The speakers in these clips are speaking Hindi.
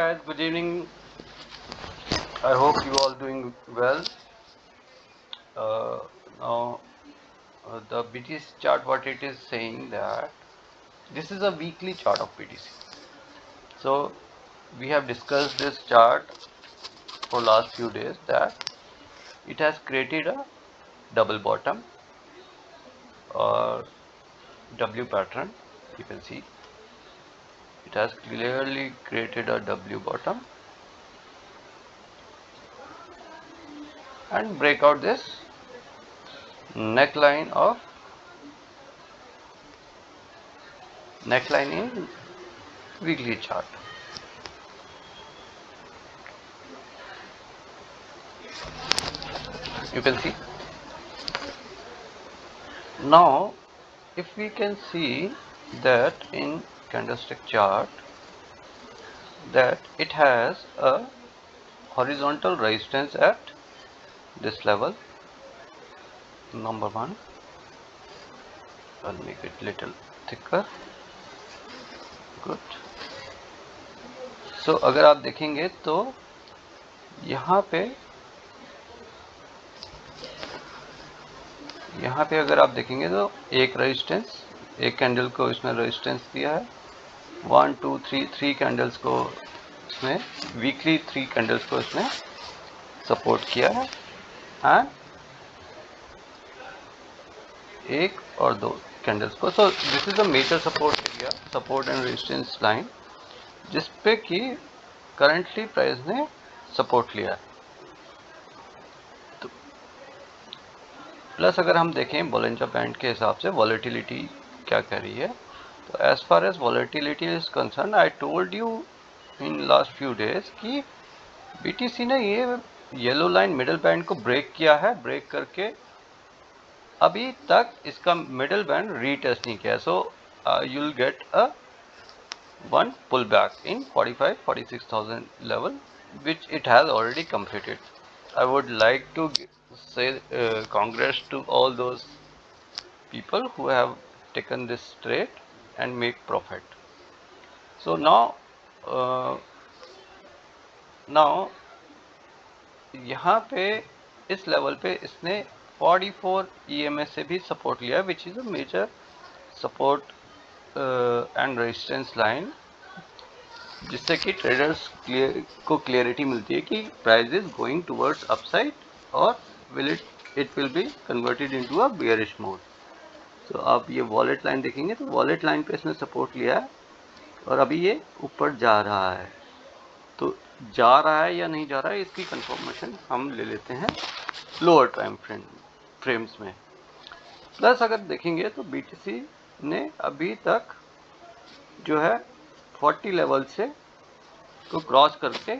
guys, good evening. I hope you all doing well. Now the BTC chart, what it is saying that this is a weekly chart of BTC. So we have discussed this chart for last few days that it has created a double bottom or W pattern. You can see it has clearly created a W bottom and break out this neckline in weekly chart. You can see. Now if we can see that in candlestick chart that it has a horizontal resistance at this level, number one. I'll make it little thicker. Good. So अगर आप देखेंगे तो यहाँ पे अगर आप देखेंगे तो एक कैंडल को इसमें रेजिस्टेंस दिया है, 1 2 3 कैंडल्स को इसमें वीकली 3 कैंडल्स को इसमें सपोर्ट किया है एंड एक और दो कैंडल्स को. So this is a major support area, support and resistance line, जिस पे कि करंटली प्राइस ने सपोर्ट लिया है. तो प्लस अगर हम देखें बोलिंजर बैंड के हिसाब से वॉलेटिलिटी क्या कह रही है, तो as far as volatility is concern, I told you in last few days कि बीटीसी ने ये येलो लाइन मिडिल बैंड को ब्रेक किया है. ब्रेक करके अभी तक इसका मिडिल बैंड रीटेस्ट नहीं किया. So you will get a one pullback in 45-46,000 level, which it has already completed. I would like to say congrats to all those people who have taken this trade and make profit. So now यहाँ पे इस लेवल पे इसने 44 EMA से भी सपोर्ट लिया, which is a major support and resistance line, जिससे कि ट्रेडर्स को क्लियरिटी मिलती है कि price is going towards upside और it will be converted into a bearish mode. तो आप ये वॉलेट लाइन देखेंगे तो वॉलेट लाइन पे इसने सपोर्ट लिया है और अभी ये ऊपर जा रहा है. तो जा रहा है या नहीं जा रहा है इसकी कंफर्मेशन हम ले लेते हैं लोअर टाइम फ्रेम्स में. प्लस अगर देखेंगे तो बीटीसी ने अभी तक जो है 40 लेवल से को क्रॉस करके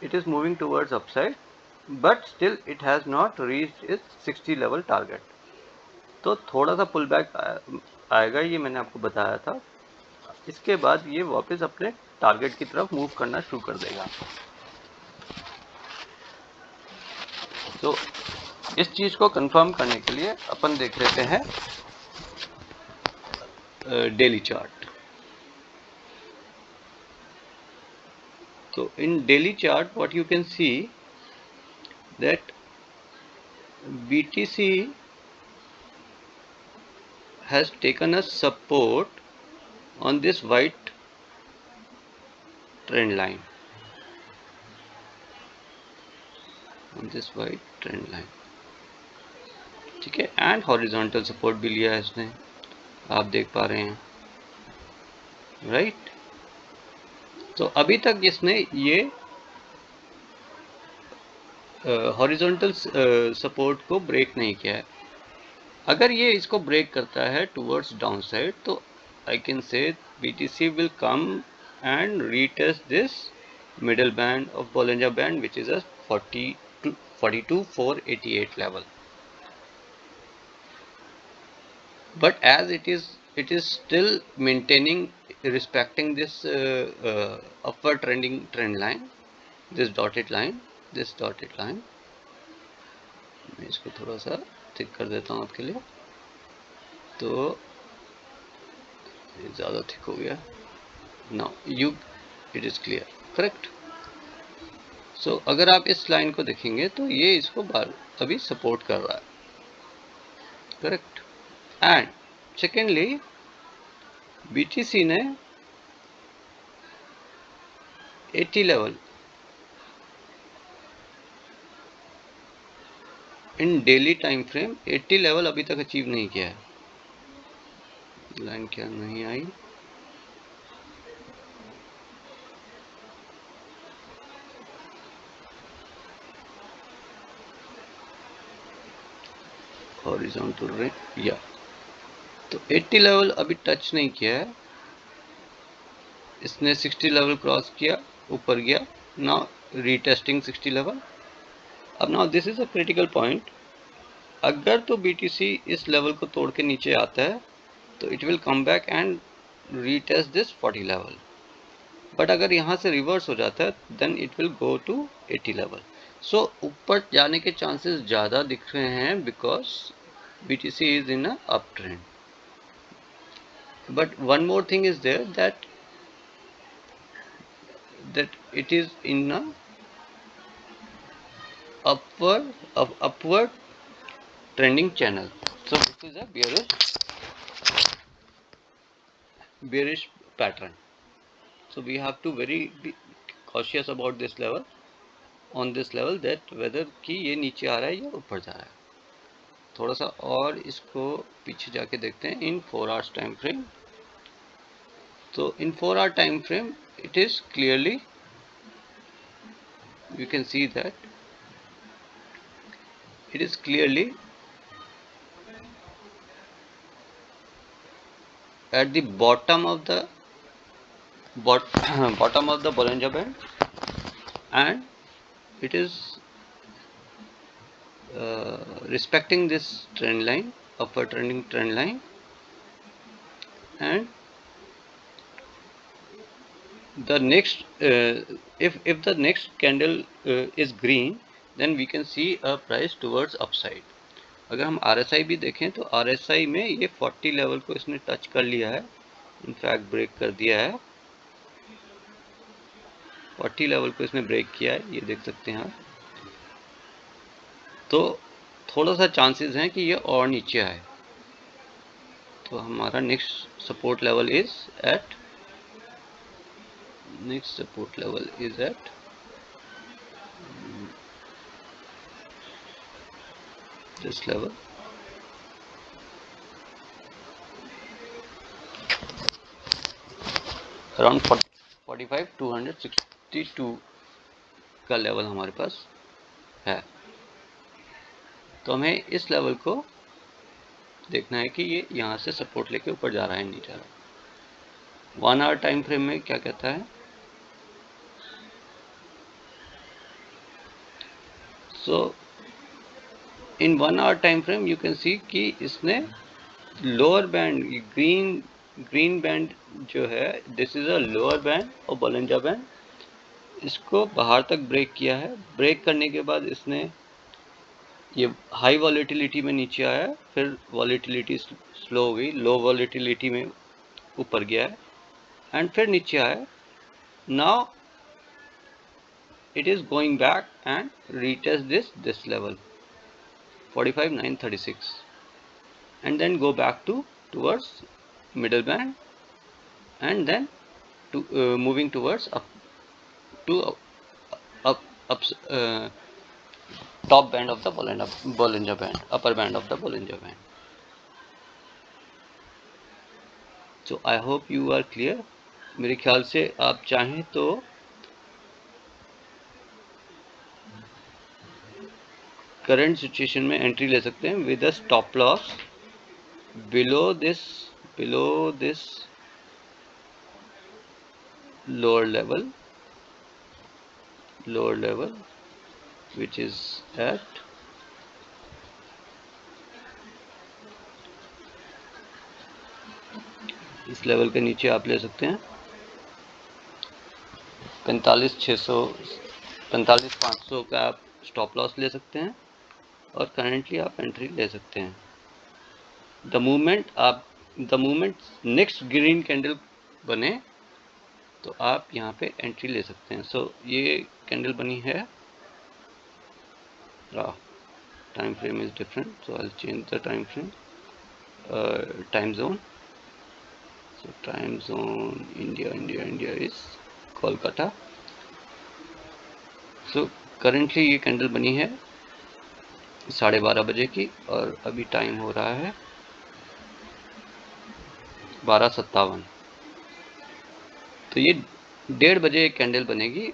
it is moving towards upside, but still it has not reached its 60 level target. तो थोड़ा सा पुल बैक आएगा, ये मैंने आपको बताया था. इसके बाद ये वापस अपने टारगेट की तरफ मूव करना शुरू कर देगा. तो इस चीज को कंफर्म करने के लिए अपन देख लेते हैं daily chart. So in daily chart, what you can see that BTC has taken a support on this white trend line. ठीक है, एंड हॉरिजॉन्टल सपोर्ट भी लिया है इसने, आप देख पा रहे हैं, राइट. तो अभी तक इसने ये हॉरिजॉन्टल सपोर्ट को ब्रेक नहीं किया है. अगर ये इसको ब्रेक करता है टुवर्ड्स डाउन साइड, तो I can say BTC will come and retest this middle band of Bollinger band, which is a 42,488 level. But as it is still maintaining, respecting this upward trending trend line, this dotted line. मैं इसको थोड़ा सा थिक कर देता हूँ आपके लिए, तो ज़्यादा थिक हो गया. Now it is clear, correct. So अगर आप इस लाइन को देखेंगे तो ये इसको अभी सपोर्ट कर रहा है, करेक्ट। एंड सेकेंडली बीटीसी ने 80 level in daily time frame 80 level अभी तक अचीव नहीं किया है। लाइन क्या नहीं आई, हॉरिजॉन्टल रेंज या तो 80 लेवल अभी टच नहीं किया है। इसने 60 लेवल क्रॉस किया, ऊपर गया, नाउ रीटेस्टिंग 60 लेवल। अब now this is a critical point. अगर तो बीटीसी इस लेवल को तोड़ के नीचे आता है तो it will come back and retest this 40 level. But अगर यहाँ से रिवर्स हो जाता है then it will go to 80 level. So ऊपर जाने के चांसेस ज़्यादा दिख रहे हैं because BTC is in a uptrend. But one more thing is there that it is in a upward trending channel. So this is a bearish pattern. So we have to be cautious about this level, on this level, that whether कि ये नीचे आ रहा है या ऊपर जा रहा है। थोड़ा सा और इसको पीछे जाके देखते हैं इन 4 hours टाइम फ्रेम। तो इन 4 hour time frame it is clearly, you can see that it is clearly at the bottom of the bottom of the Bollinger Band, and it is respecting this trend line, upward trending trend line, and the next if the next candle is green, then we can see a price towards upside. अगर हम RSI भी देखें तो RSI में ये 40 लेवल को इसने टच कर लिया है, इनफैक्ट ब्रेक कर दिया है। 40 लेवल को इसने ब्रेक किया है, ये देख सकते हैं आप। तो थोड़ा सा चांसेस हैं कि ये और नीचे आए। तो हमारा next support level is at this level, around 45,262 का लेवल हमारे पास है। तो हमें इस लेवल को देखना है कि ये यहाँ से सपोर्ट लेके ऊपर जा रहा है, नहीं जा रहा। 1 hour टाइम फ्रेम में क्या कहता है? सो इन 1 hour time frame you can see कि इसने लोअर बैंड, ग्रीन बैंड जो है, this is a lower band और बोलिंजर बैंड, इसको बाहर तक ब्रेक किया है। ब्रेक करने के बाद इसने ये हाई वॉलेटिलिटी में नीचे आया, फिर वॉलेटिलिटी स्लो हो गई, लो वॉलेटिलिटी में ऊपर गया है एंड फिर नीचे आया। Now it is going back and retest this level 45,936 and then go back towards middle band and then moving towards up to top band of the Bollinger Band, upper band of the Bollinger Band. So I hope you are clear. मेरे ख्याल से आप चाहें तो करंट सिचुएशन में एंट्री ले सकते हैं with a stop loss below this lower level which is at इस लेवल के नीचे आप ले सकते हैं 45,500 का आप स्टॉप लॉस ले सकते हैं और करेंटली आप एंट्री ले सकते हैं। The moment next green candle बने तो आप यहाँ पे एंट्री ले सकते हैं। सो ये कैंडल बनी है, time frame is different, so I will change the time frame, time zone. So time zone India is Kolkata. So currently ये कैंडल बनी है 12:30 बजे की और अभी टाइम हो रहा है 12:57। तो ये 1:30 बजे एक कैंडल बनेगी,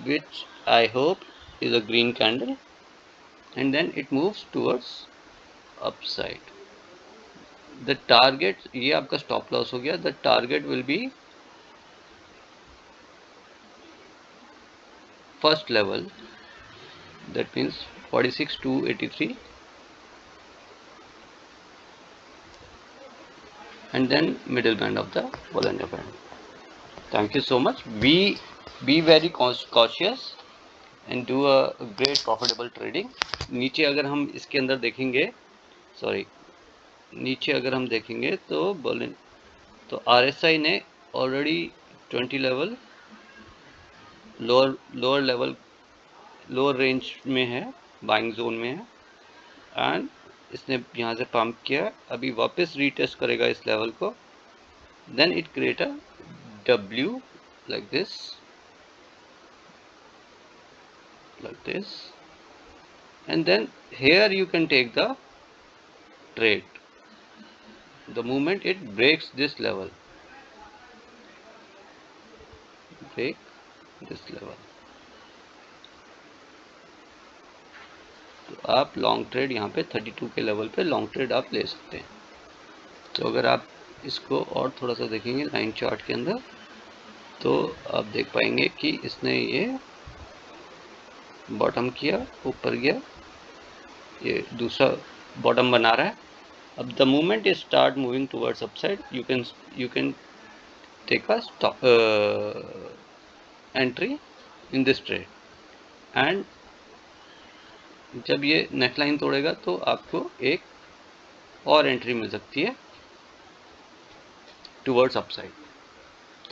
which I hope is a green candle, and then it moves towards upside. The target, ये आपका स्टॉप लॉस हो गया। The target will be first level, that means 46,283, and then middle band of the Bollinger Band. Thank you so much. Be very cautious and do a great profitable trading. नीचे अगर हम इसके अंदर देखेंगे, नीचे अगर हम देखेंगे तो RSI ने ऑलरेडी 20 लेवल लोअर रेंज में है, बाइंग जोन में है, एंड इसने यहाँ से पंप किया, अभी वापस रीटेस्ट करेगा इस लेवल को, then it create a W like this, and then here you can take the trade the moment it breaks this level, तो आप लॉन्ग ट्रेड यहाँ पे 32 के लेवल पे लॉन्ग ट्रेड आप ले सकते हैं। तो अगर आप इसको और थोड़ा सा देखेंगे लाइन चार्ट के अंदर, तो आप देख पाएंगे कि इसने ये बॉटम किया, ऊपर गया, ये दूसरा बॉटम बना रहा है। अब the moment it start moving towards upside, you can take a stop entry in this trade, and जब ये नेकलाइन तोड़ेगा तो आपको एक और एंट्री मिल सकती है towards upside.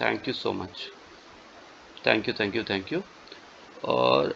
Thank you so much, thank you. और